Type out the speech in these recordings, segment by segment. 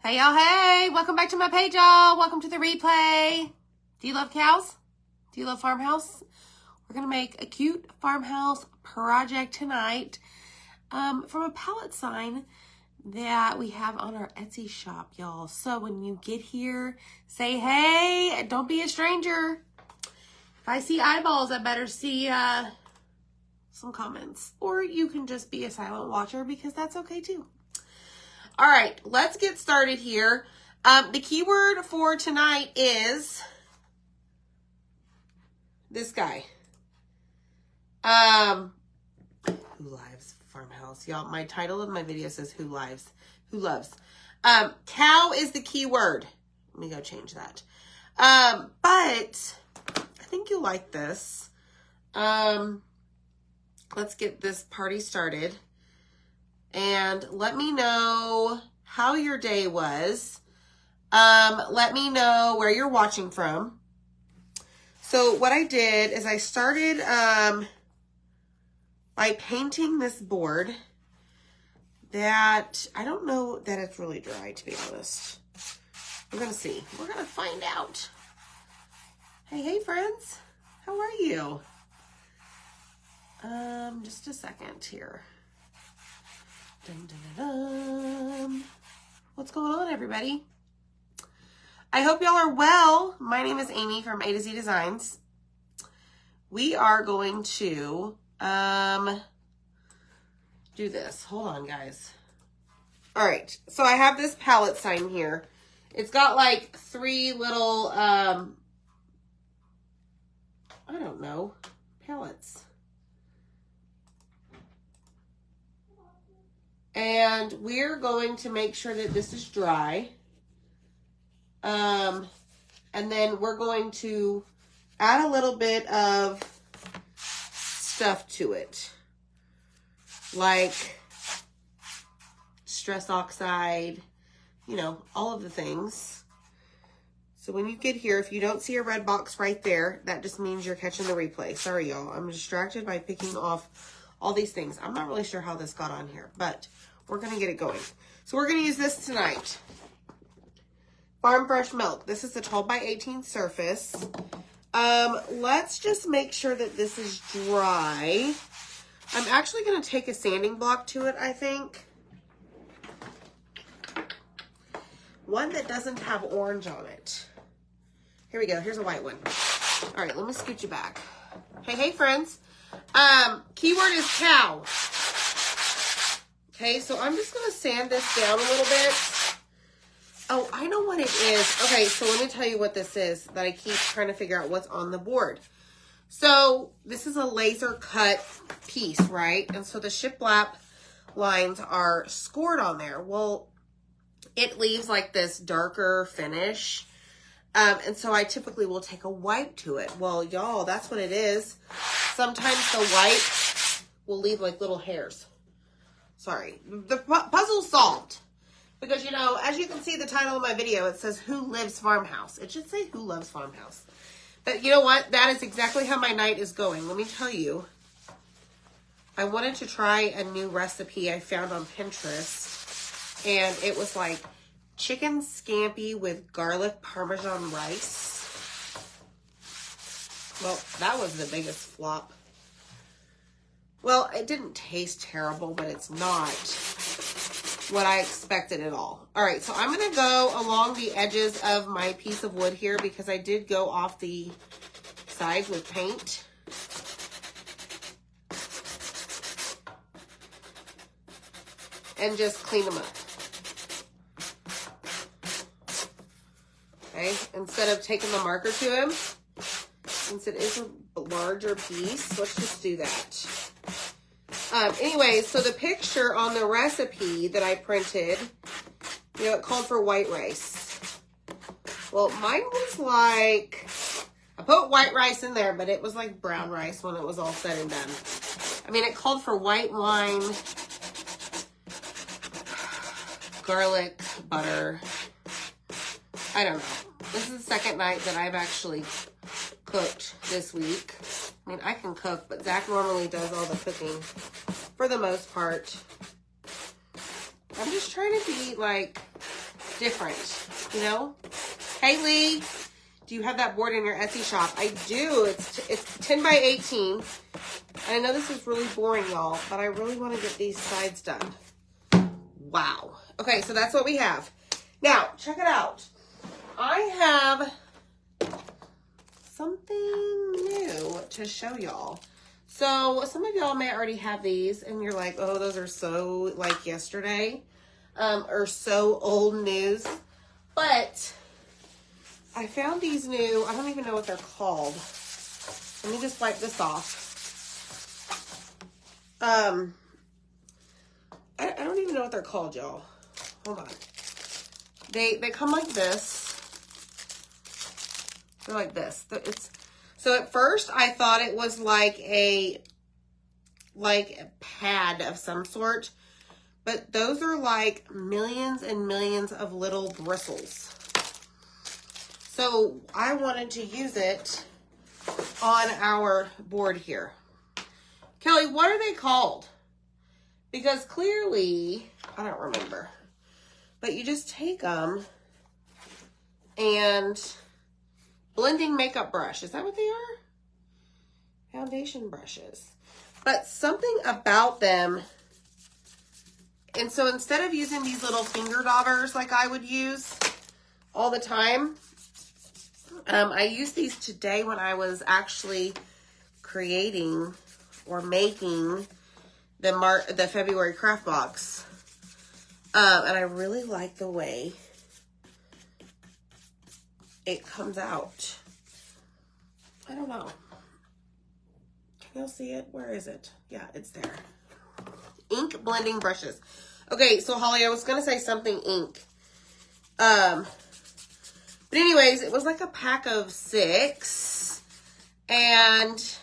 Hey y'all, hey! Welcome back to my page, y'all. Welcome to the replay. Do you love cows? Do you love Farmhouse? We're gonna make a cute farmhouse project tonight from a palette sign that we have on our Etsy shop, y'all. So when you get here, say hey, don't be a stranger. If I see eyeballs, I better see some comments. Or you can just be a silent watcher because that's okay too. All right, let's get started here. The keyword for tonight is this guy. Who lives Farmhouse? Y'all, my title of my video says who loves. Cow is the keyword. Let me go change that. But I think you'll like this. Let's get this party started. And let me know how your day was. Let me know where you're watching from. So what I did is I started by painting this board that I don't know that it's really dry, to be honest. We're going to see. We're going to find out. Hey, friends. How are you? Just a second here. Dun, dun, dun, dun. What's going on, everybody? I hope y'all are well. My name is Amy from A to Z Designs. We are going to do this. Hold on, guys. All right, so I have this palette sign here. It's got like three little, I don't know, palettes. And we're going to make sure that this is dry. And then we're going to add a little bit of stuff to it. Like stress oxide, you know, all of the things. So when you get here, if you don't see a red box right there, that just means you're catching the replay. Sorry, y'all. I'm distracted by picking off all these things. I'm not really sure how this got on here, but we're going to get it going. So we're going to use this tonight. Farm Fresh Milk. This is a 12 by 18 surface. Let's just make sure that this is dry. I'm actually going to take a sanding block to it, I think. One that doesn't have orange on it. Here we go. Here's a white one. All right, let me scoot you back. Hey, friends. Keyword is cow. Okay, so I'm just going to sand this down a little bit. Oh, I know what it is. Okay, so let me tell you what this is that I keep trying to figure out what's on the board. So this is a laser cut piece, right? And so the shiplap lines are scored on there. Well, it leaves like this darker finish. And so I typically will take a wipe to it. Well, y'all, that's what it is. Sometimes the wipe will leave like little hairs. Sorry, the puzzle's solved. Because, you know, as you can see the title of my video, it says Who Lives Farmhouse. It should say Who Loves Farmhouse. But you know what? That is exactly how my night is going. Let me tell you. I wanted to try a new recipe I found on Pinterest. And it was like chicken scampi with garlic Parmesan rice. Well, that was the biggest flop. Well, it didn't taste terrible, but it's not what I expected at all. All right, so I'm going to go along the edges of my piece of wood here because I did go off the sides with paint. And just clean them up. Okay, instead of taking the marker to him, since it is a larger piece, let's just do that. Anyway, so the picture on the recipe that I printed, you know, it called for white rice. Well, mine was like, I put white rice in there, but it was like brown rice when it was all said and done. I mean, it called for white wine, garlic, butter. I don't know. This is the second night that I've actually cooked this week. I mean, I can cook, but Zach normally does all the cooking for the most part. I'm just trying to be like different, you know? Hey, Lee, do you have that board in your Etsy shop? I do. It's 10 by 18. I know this is really boring, y'all, but I really want to get these sides done. Wow. Okay, so that's what we have. Now, check it out. I have something new to show y'all. So some of y'all may already have these and you're like, oh, those are so like yesterday, or so old news. But I found these new, I don't even know what they're called. Let me just wipe this off. I don't even know what they're called, y'all. Hold on. They come like this. They're like this. So at first I thought it was like a pad of some sort, but those are like millions and millions of little bristles. So I wanted to use it on our board here. Kelly, what are they called? Because clearly, I don't remember, but you just take them and blending makeup brush. Is that what they are? Foundation brushes. But something about them, and so instead of using these little finger daubers like I would use all the time, I used these today when I was actually creating or making the February craft box. And I really like the way it comes out. I don't know. Can y'all see it? Where is it? Yeah, it's there. Ink blending brushes. Okay, so Holly, I was going to say something ink. But anyways, it was like a pack of 6. And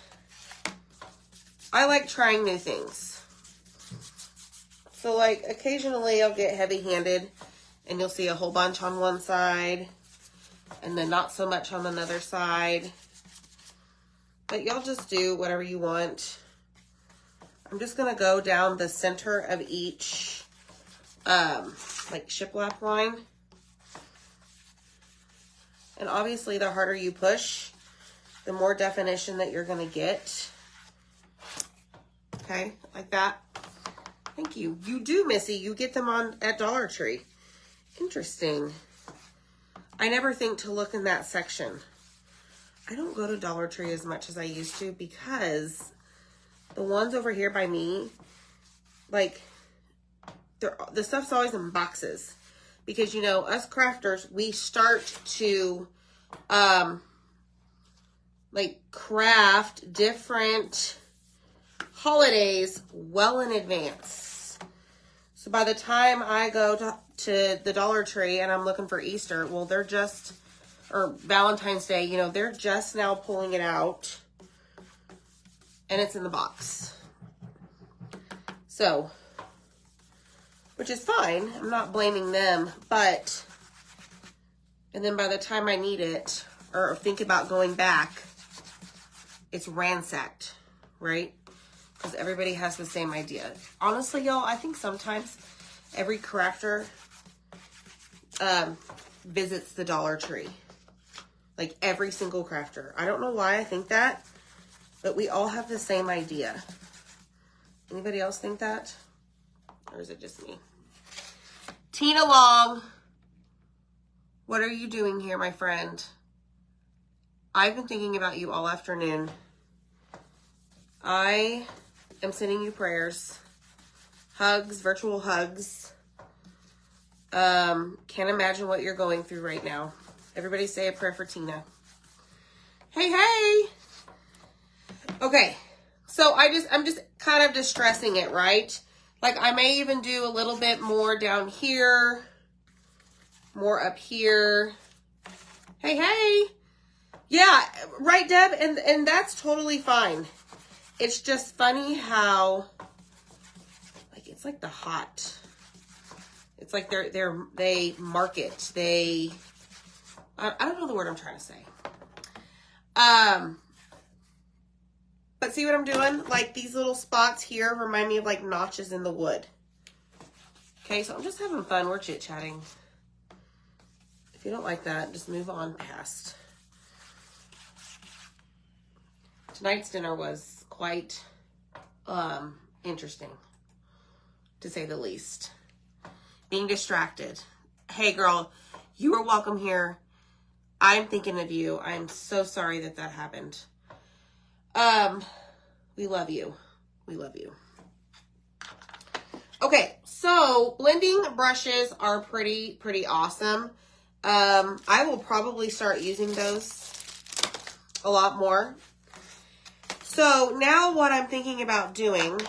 I like trying new things. So like occasionally I'll get heavy-handed and you'll see a whole bunch on one side and then not so much on another side. But y'all just do whatever you want. I'm just going to go down the center of each like shiplap line. And obviously the harder you push, the more definition that you're going to get. Okay, like that. Thank you. You do, Missy. You get them at Dollar Tree. Interesting. I never think to look in that section. I don't go to Dollar Tree as much as I used to because the ones over here by me, like, the stuff's always in boxes. Because, you know, us crafters, we start to, like, craft different holidays well in advance. So by the time I go to the Dollar Tree and I'm looking for Easter, well, they're just, or Valentine's Day, you know, they're just now pulling it out and it's in the box. So, which is fine. I'm not blaming them, but, and then by the time I need it or think about going back, it's ransacked, right? Because everybody has the same idea. Honestly, y'all, I think sometimes every crafter visits the Dollar Tree. Like every single crafter. I don't know why I think that, but we all have the same idea. Anybody else think that? Or is it just me? Tina Long, what are you doing here, my friend? I've been thinking about you all afternoon. I am sending you prayers, hugs, virtual hugs. Can't imagine what you're going through right now. Everybody say a prayer for Tina. Hey, hey. Okay. So I'm just kind of distressing it, right? Like I may even do a little bit more down here, more up here. Hey, hey. Yeah, right, Deb, and that's totally fine. It's just funny how, like, it's like the hot. It's like they market. I don't know the word I'm trying to say. But see what I'm doing? Like these little spots here remind me of like notches in the wood. Okay, so I'm just having fun. We're chit-chatting. you don't like that, just move on past. Tonight's dinner was quite interesting, to say the least. Being distracted. Hey, girl, you are welcome here. I'm thinking of you. I'm so sorry that that happened. We love you. We love you. Okay, so blending brushes are pretty awesome. I will probably start using those a lot more. So now what I'm thinking about doing,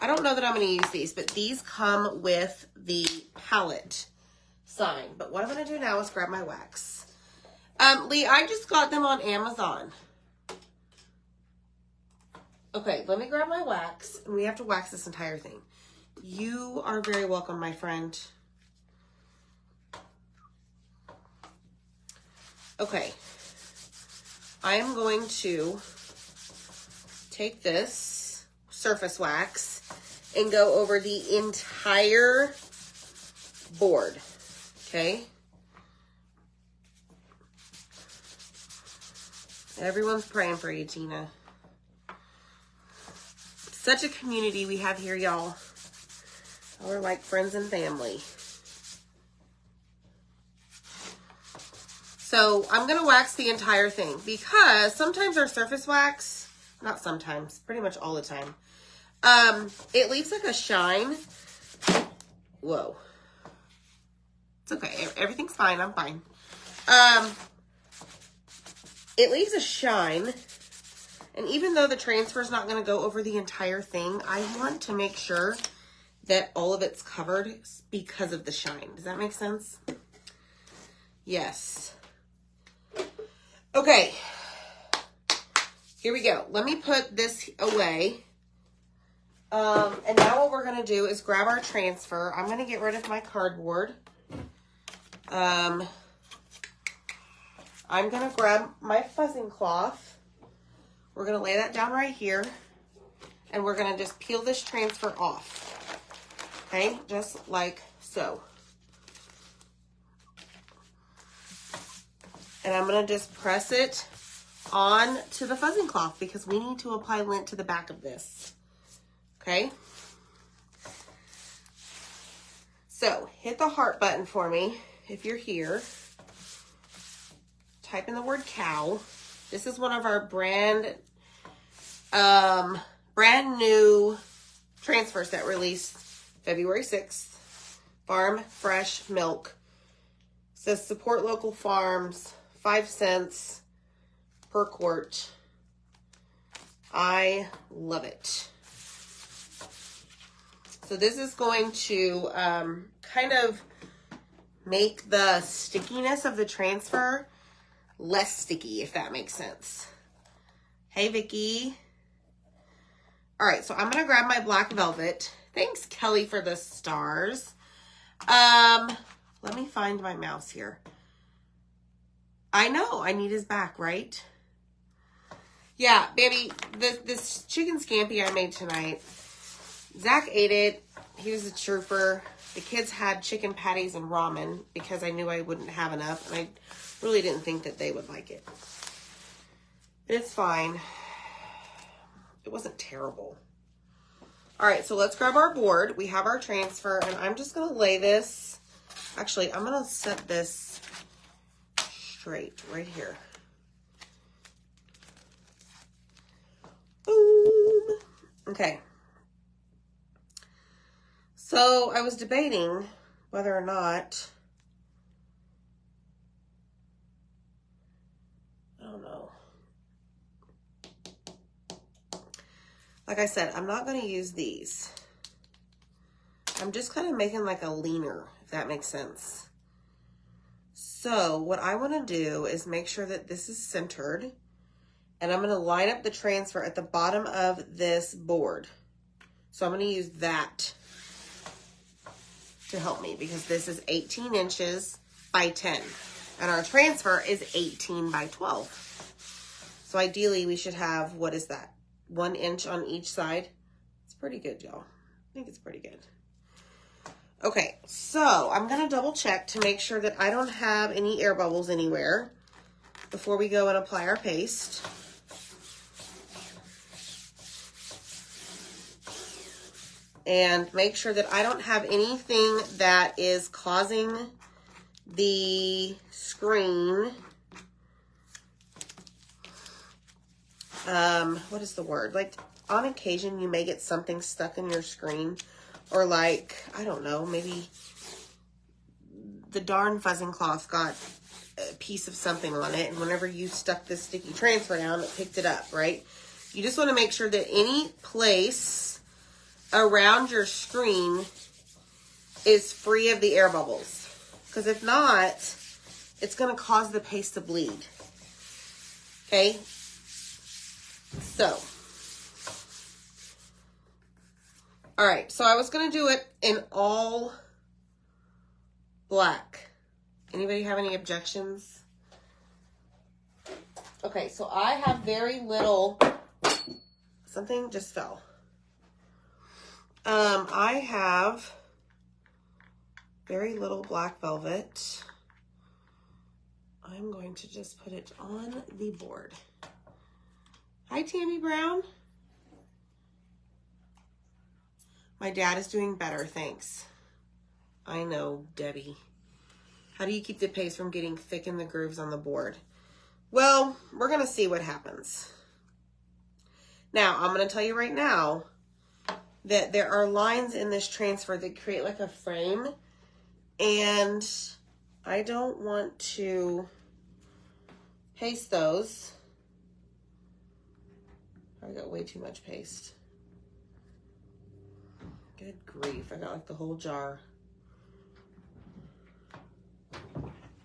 I don't know that I'm going to use these, but these come with the palette sign. But what I'm going to do now is grab my wax. Lee, I just got them on Amazon. Okay, let me grab my wax, and we have to wax this entire thing. You are very welcome, my friend. Okay. I am going to take this surface wax and go over the entire board, okay? Everyone's praying for you, Tina. Such a community we have here, y'all. We're like friends and family. So I'm going to wax the entire thing because sometimes our surface wax, not sometimes, pretty much all the time, it leaves like a shine. Whoa. It's okay. Everything's fine. I'm fine. It leaves a shine. And even though the transfer is not going to go over the entire thing, I want to make sure that all of it's covered because of the shine. Does that make sense? Yes. Okay, here we go. Let me put this away. And now what we're going to do is grab our transfer. I'm going to get rid of my cardboard. I'm going to grab my fuzzing cloth. We're going to lay that down right here. And we're going to just peel this transfer off. Okay, just like so. And I'm going to just press it on to the fuzzing cloth because we need to apply lint to the back of this. Okay? So, hit the heart button for me if you're here. Type in the word cow. This is one of our brand new transfers that released February 6th. Farm Fresh Milk. It says support local farms. 5 cents per quart. I love it. So this is going to kind of make the stickiness of the transfer less sticky, if that makes sense. Hey, Vicky. All right, so I'm going to grab my black velvet. Thanks, Kelly, for the stars. Let me find my mouse here. I know, I need his back, right? Yeah, baby, this chicken scampi I made tonight, Zach ate it. He was a trooper. The kids had chicken patties and ramen because I knew I wouldn't have enough, and I really didn't think that they would like it. It's fine. It wasn't terrible. All right, so let's grab our board. We have our transfer, and I'm just going to lay this. Actually, I'm going to set this straight right here. Boom. Okay. So I was debating whether or not, I don't know. Like I said, I'm not going to use these. I'm just kind of making like a leaner, if that makes sense. So what I want to do is make sure that this is centered, and I'm going to line up the transfer at the bottom of this board. So I'm going to use that to help me because this is 18 inches by 10 and our transfer is 18 by 12. So ideally we should have, what is that? 1 inch on each side. It's pretty good, y'all. I think it's pretty good. Okay, so I'm going to double check to make sure that I don't have any air bubbles anywhere before we go and apply our paste. And make sure that I don't have anything that is causing the screen, what is the word? Like, on occasion, you may get something stuck in your screen, or like, I don't know, maybe the darn fuzzing cloth got a piece of something on it, and whenever you stuck this sticky transfer down, it picked it up, right? You just want to make sure that any place around your screen is free of the air bubbles, because if not, it's going to cause the paste to bleed. Okay, so all right, so I was going to do it in all black. Anybody have any objections? Okay, so I have very little, something just fell. I have very little black velvet. I'm going to just put it on the board. Hi, Tammy Brown. My dad is doing better, thanks. I know, Debbie. How do you keep the paste from getting thick in the grooves on the board? Well, we're going to see what happens. Now, I'm going to tell you right now that there are lines in this transfer that create like a frame, and I don't want to paste those. I got way too much paste. Good grief, I got like the whole jar.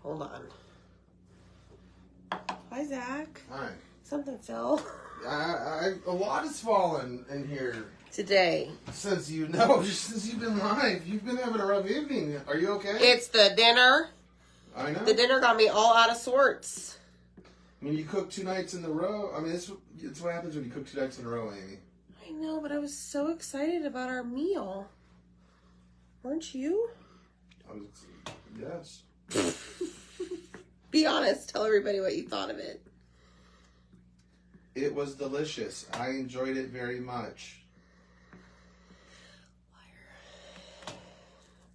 Hold on. Hi, Zach. Hi. Something fell. A lot has fallen in here. Today. Since you've been live. You've been having a rough evening. Are you okay? It's the dinner. I know. The dinner got me all out of sorts. I mean, you cook 2 nights in a row. I mean, it's what happens when you cook 2 nights in a row, Amy. I know, but I was so excited about our meal. Weren't you? Yes. Be honest. Tell everybody what you thought of it. It was delicious. I enjoyed it very much. Liar.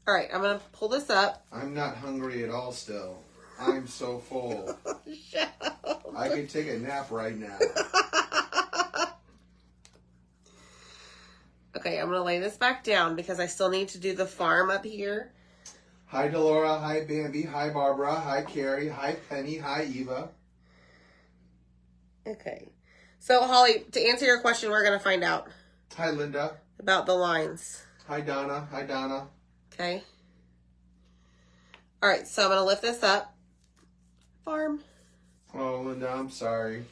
All right, I'm going to pull this up. I'm not hungry at all still. I'm so full. Shut up. I could take a nap right now. Okay, I'm going to lay this back down because I still need to do the farm up here. Hi, Delora. Hi, Bambi. Hi, Barbara. Hi, Carrie. Hi, Penny. Hi, Eva. Okay. So, Holly, to answer your question, we're going to find out. Hi, Linda. About the lines. Hi, Donna. Hi, Donna. Okay. All right, so I'm going to lift this up. Farm. Oh, Linda, I'm sorry.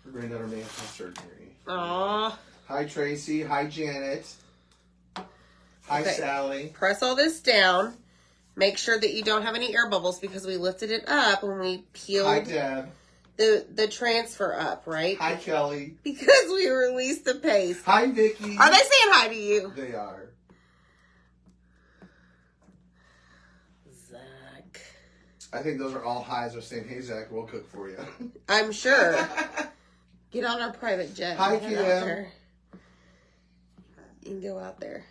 Her granddaughter may have had surgery. Aww. Hi, Tracy. Hi, Janet. Hi, Okay. Sally. Press all this down. Make sure that you don't have any air bubbles because we lifted it up when we peeled Hi, Deb. the transfer up, right? Hi, Kelly. Because we released the paste. Hi, Vicky. Are they saying hi to you? They are. Zach. I think those are all highs. Are saying, "Hey, Zach, we'll cook for you." I'm sure. Get on our private jet. Hi, Get out Kim. there. You can go out there.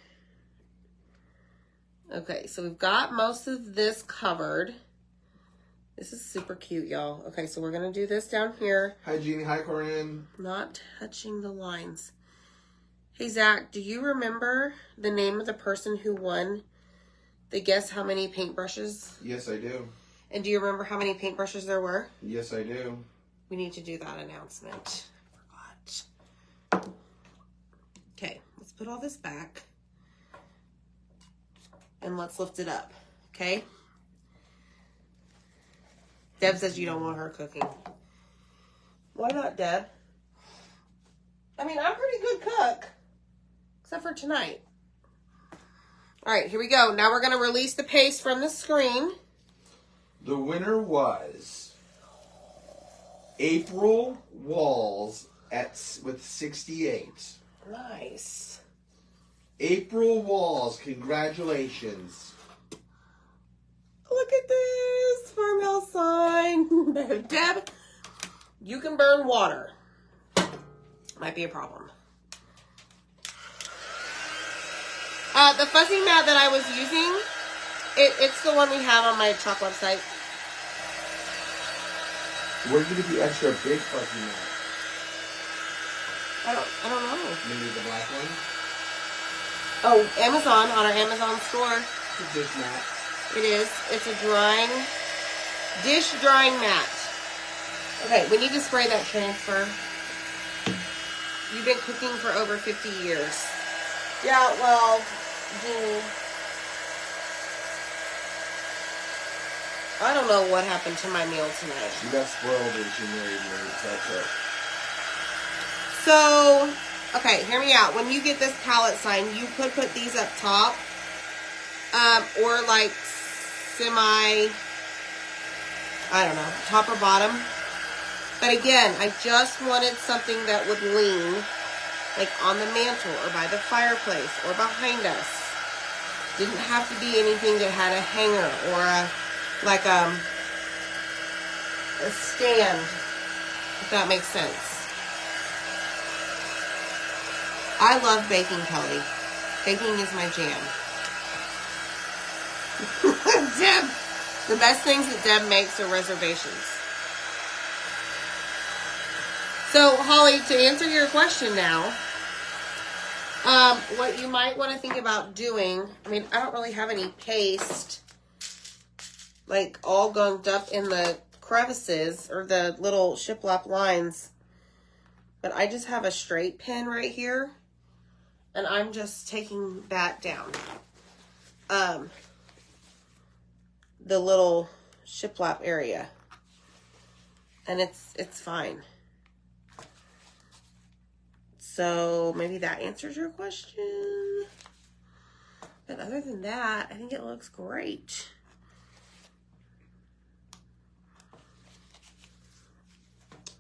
Okay, so we've got most of this covered. This is super cute, y'all. Okay, so we're going to do this down here. Hi, Jeannie. Hi, Corinne. Not touching the lines. Hey, Zach, do you remember the name of the person who won the Guess How Many Paintbrushes? Yes, I do. And do you remember how many paintbrushes there were? Yes, I do. We need to do that announcement. I forgot. Okay, let's put all this back. And let's lift it up, okay? Deb says you don't want her cooking. Why not, Deb? I mean, I'm a pretty good cook. Except for tonight. All right, here we go. Now we're going to release the paste from the screen. The winner was April Walls with 68. Nice. April Walls, congratulations. Look at this farmhouse sign. Deb, you can burn water. Might be a problem. The fuzzy mat that I was using, it's the one we have on my chalk website. Where did you get the extra big fuzzy mat? I don't know. Maybe the black one? Oh, Amazon, on our Amazon store. It's a dish mat. It is. It's a dish drying mat. Okay, we need to spray that transfer. You've been cooking for over 50 years. Yeah, well, I don't know what happened to my meal tonight. She got spoiled when she married me. That's it. So, okay, hear me out. When you get this palette sign, you could put these up top. Or like I don't know, top or bottom. But again, I just wanted something that would lean like on the mantle or by the fireplace or behind us. Didn't have to be anything that had a hanger or a stand, if that makes sense. I love baking, Kelly. Baking is my jam. Deb, the best things that Deb makes are reservations. So, Holly, to answer your question now, what you might want to think about doing, I mean, I don't really have any paste, like, all gunked up in the crevices or the little shiplap lines, but I just have a straight pin right here, and I'm just taking that down. The little shiplap area, and it's fine. So maybe that answers your question. But other than that, I think it looks great.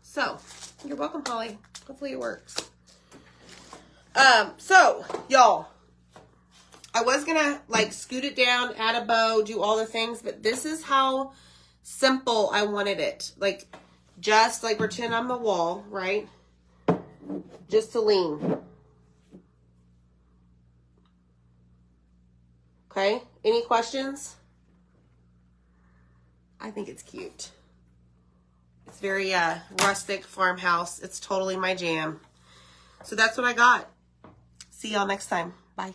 So you're welcome, Holly. Hopefully it works. So y'all, I was gonna like scoot it down, add a bow, do all the things, but this is how simple I wanted it. Like, just like pretend on the wall, right? Just to lean. Okay, any questions? I think it's cute. It's very rustic farmhouse. It's totally my jam. So that's what I got. See y'all next time. Bye.